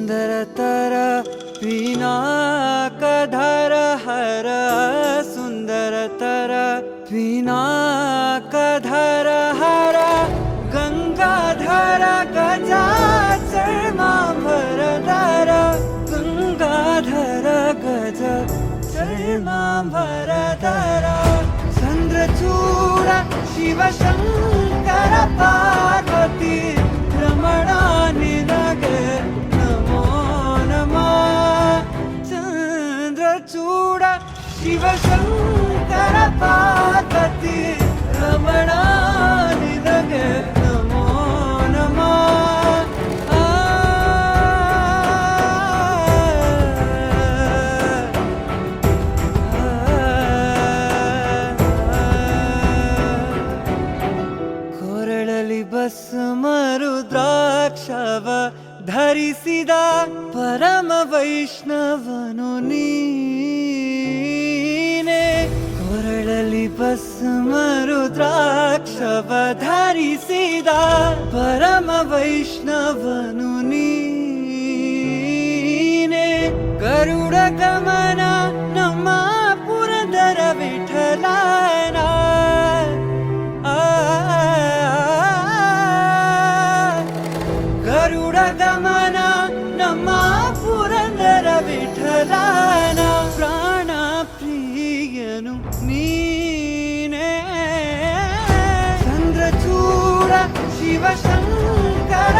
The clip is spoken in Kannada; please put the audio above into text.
सुंदरतर पिनाकधर हर सुंदरतर पिनाकधर हर गंगाधर गजाचर्मांबरधर गंगाधर गज चर्मांबरधर चंद्रचूड शिवशंकर पार्वती रमणा निनगे नमो नमः चंद्रचूड शिवशंकर पार्वती रमणा निनगे नमो नमः ಕೊರಳಲಿ ಭಸ್ಮ ರುದ್ರಾಕ್ಷವ ಧರಿಸಿದ ಪರಮ ವೈಷ್ಣವನು ನೀನೆ ಕೊರಳಲಿ ಭಸ್ಮ ರುದ್ರಾಕ್ಷವ ಧರಿಸಿದ ಪರಮ ವೈಷ್ಣವನು ನೀನೆ ಗರುಡ ಗಮನ ನಮ್ಮ ಪುರಂದರ ವಿಠಲನ ಗರುಡ ಗಮನ ನಮ್ಮ ಪುರಂದರ ವಿಠಲನ ಪ್ರಾಣ ಪ್ರಿಯನು ನೀನೇ ಚಂದ್ರಚೂಡ ಶಿವಶಂಕರ